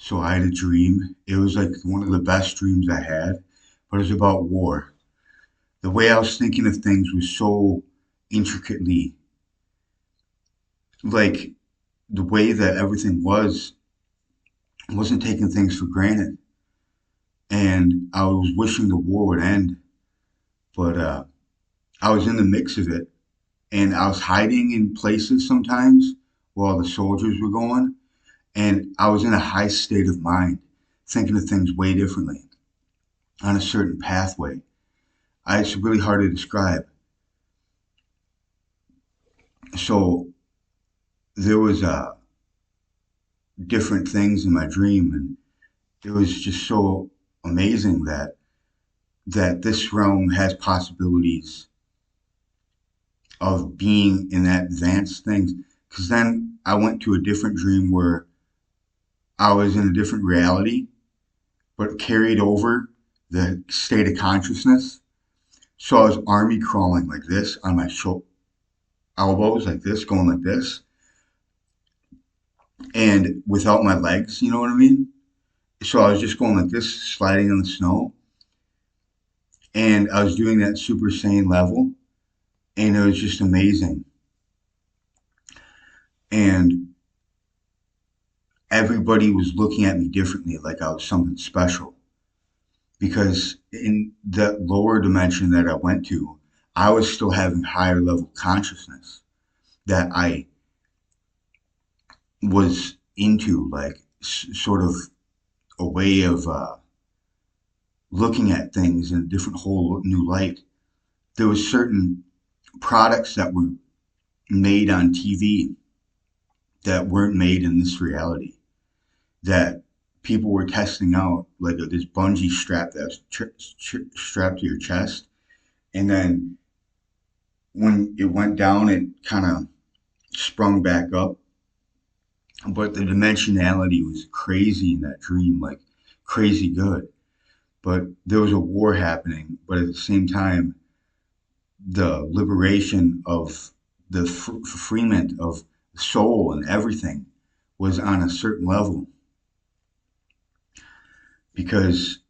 So I had a dream. It was like one of the best dreams I had, but it was about war. The way I was thinking of things was so intricately, like the way that everything was, I wasn't taking things for granted. And I was wishing the war would end, but I was in the mix of it. And I was hiding in places sometimes while the soldiers were going. And I was in a high state of mind, thinking of things way differently on a certain pathway. It's really hard to describe. So there was different things in my dream, and it was just so amazing that this realm has possibilities of being in that advanced things. Because then I went to a different dream where I was in a different reality, but carried over the state of consciousness. So I was army crawling like this on my elbows, like this, going like this, and without my legs. You know what I mean? So I was just going like this, sliding on the snow, and I was doing that Super Saiyan level, and it was just amazing. And everybody was looking at me differently, like I was something special. Because in that lower dimension that I went to, I was still having higher level consciousness that I was into, like sort of a way of looking at things in a different whole new light. There was certain products that were made on TV that weren't made in this reality that people were testing out, like this bungee strap that's strapped to your chest, and then when it went down, it kind of sprung back up. But the dimensionality was crazy in that dream, like crazy good. But there was a war happening, but at the same time, the liberation of the freement of soul and everything was on a certain level because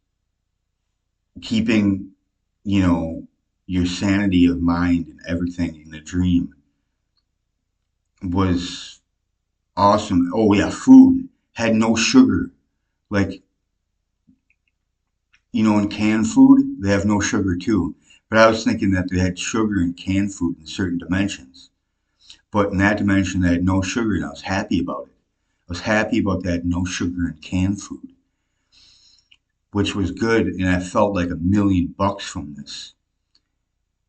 keeping, you know, your sanity of mind and everything in the dream was awesome. Oh yeah, food had no sugar. Like, in canned food, they have no sugar too. But I was thinking that they had sugar in canned food in certain dimensions. But in that dimension, they had no sugar, and I was happy about it. I was happy about that no sugar in canned food, which was good, and I felt like $1 million from this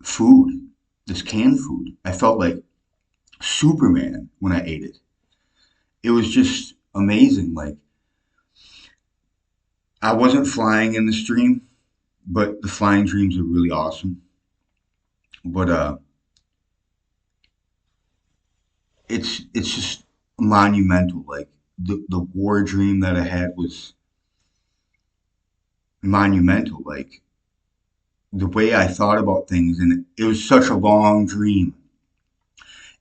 food, this canned food. I felt like Superman when I ate it. It was just amazing. Like I wasn't flying in this dream, but the flying dreams are really awesome. But it's just monumental. Like the war dream that I had was monumental. Like the way I thought about things, and it was such a long dream.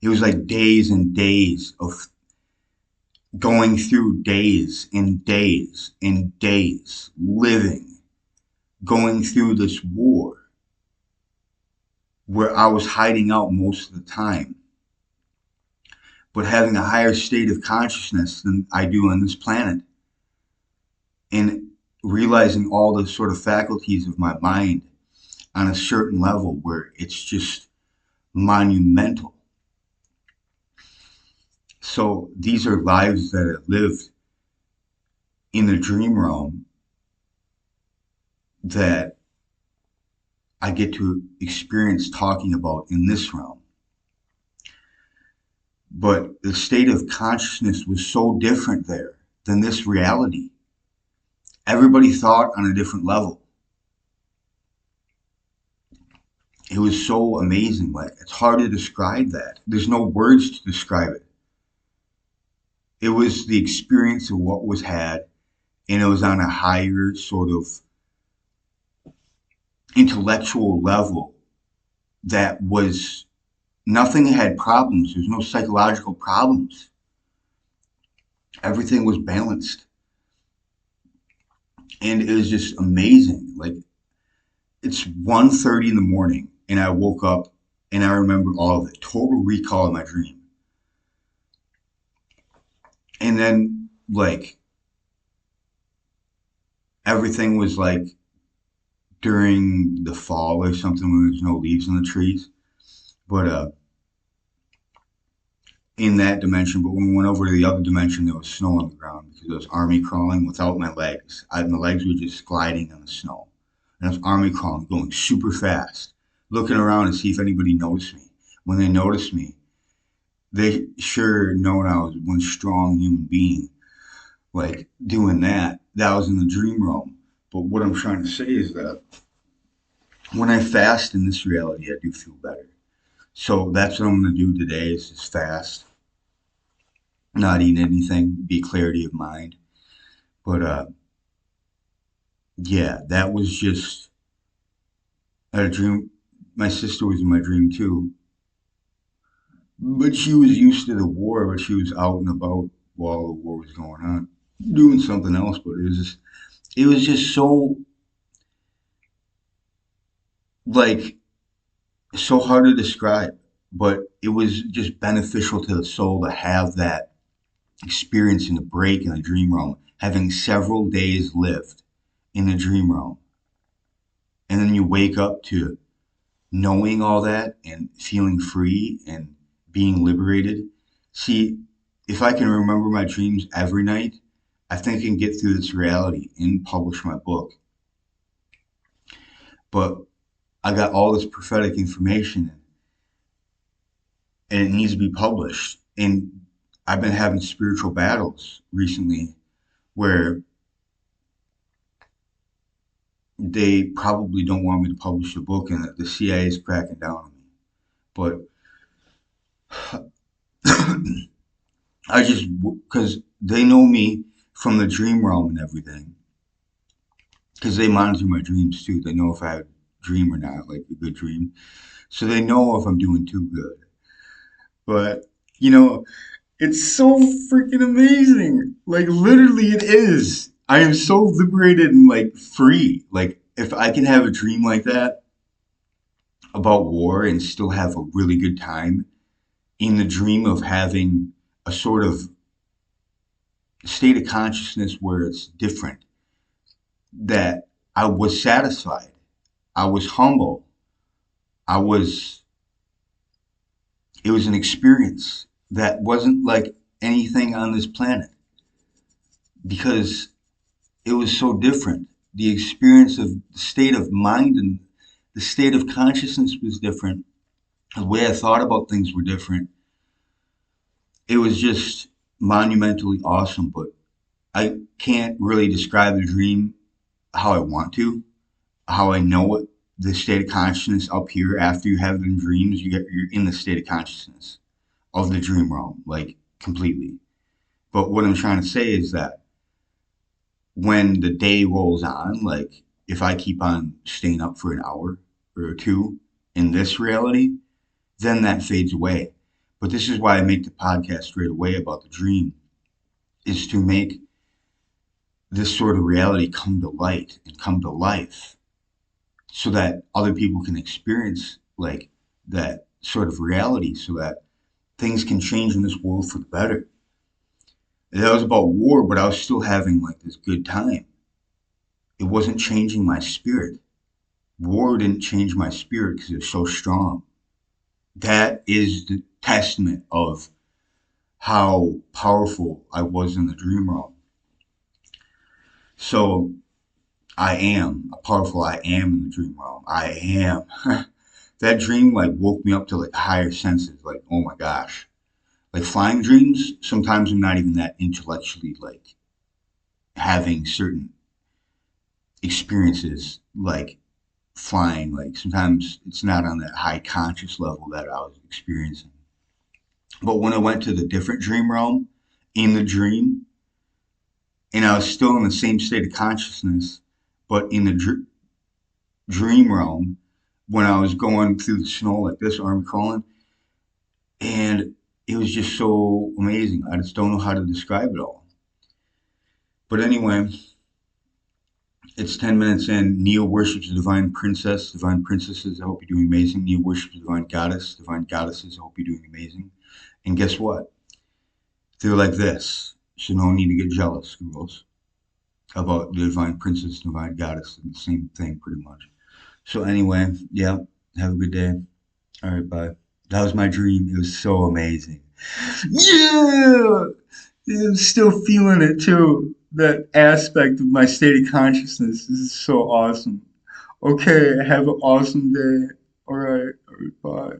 It was like days and days of going through days and days and days, living, going through this war where I was hiding out most of the time, but having a higher state of consciousness than I do on this planet, and realizing all the sort of faculties of my mind on a certain level where it's just monumental. So these are lives that I lived in the dream realm that I get to experience talking about in this realm. But the state of consciousness was so different there than this reality. Everybody thought on a different level. It was so amazing. Like, it's hard to describe that. There's no words to describe it. It was the experience of what was had, and it was on a higher sort of intellectual level that was nothing had problems. There's no psychological problems. Everything was balanced. And it was just amazing. Like it's 1:30 in the morning and I woke up and I remember all of it. Total recall of my dream. And then like everything was like during the fall or something when there's no leaves on the trees. But in that dimension, but when we went over to the other dimension, there was snow on the ground because I was army crawling without my legs. My legs were just gliding on the snow. And I was army crawling, going super fast, looking around to see if anybody noticed me. When they noticed me, they sure known I was one strong human being. Like doing that, that was in the dream realm. But what I'm trying to say is that when I fast in this reality, I do feel better. So that's what I'm going to do today is just fast, not eat anything, be clarity of mind. But yeah, that was just a dream. My sister was in my dream too, but she was used to the war, but she was out and about while the war was going on, doing something else. But it was just so like so hard to describe. But it was just beneficial to the soul to have that experience in the break in the dream realm, having several days lived in the dream realm, and then you wake up to knowing all that and feeling free and being liberated. See, if I can remember my dreams every night, I think I can get through this reality and publish my book. But I got all this prophetic information and it needs to be published. And I've been having spiritual battles recently where they probably don't want me to publish the book and the CIA is cracking down on me. But I just, because they know me from the dream realm and everything, because they monitor my dreams too. They know if I have a dream or not, like a good dream. So they know if I'm doing too good. But, you know, it's so freaking amazing. Like, literally, it is. I am so liberated and, like, free. Like, if I can have a dream like that about war and still have a really good time in the dream of having a sort of state of consciousness where it's different, that I was satisfied. I was humble. I was, it was an experience that wasn't like anything on this planet because it was so different. The experience of the state of mind and the state of consciousness was different. The way I thought about things were different. It was just monumentally awesome, but I can't really describe the dream how I want to, how I know it. The state of consciousness up here after you have them dreams, you're in the state of consciousness of the dream realm, like completely. But what I'm trying to say is that when the day rolls on, like if I keep on staying up for an hour or two in this reality, then that fades away. But this is why I make the podcast straight away about the dream, is to make this sort of reality come to light and come to life so that other people can experience like that sort of reality so that things can change in this world for the better. That was about war, but I was still having like this good time. It wasn't changing my spirit. War didn't change my spirit because it was so strong. That is the testament of how powerful I was in the dream realm. So I am a powerful. I am in the dream realm. I am. That dream like woke me up to like higher senses. Like oh my gosh, like flying dreams. Sometimes I'm not even that intellectually like having certain experiences like flying. Like sometimes it's not on that high conscious level that I was experiencing. But when I went to the different dream realm in the dream, and I was still in the same state of consciousness, but in the dream realm, when I was going through the snow like this, arm crawling, and it was just so amazing. I just don't know how to describe it all. But anyway, It's 10 minutes in. Neo worships the divine princess. Divine princesses, I hope you're doing amazing. Neo worships the divine goddess. Divine goddesses, I hope you're doing amazing. And guess what? They're like this. So no need to get jealous, girls, about the divine princess, divine goddess. The same thing, pretty much. So anyway, yeah, have a good day. All right, bye. That was my dream. It was so amazing. Yeah! I'm still feeling it too. That aspect of my state of consciousness. This is so awesome. Okay, have an awesome day. All right, bye.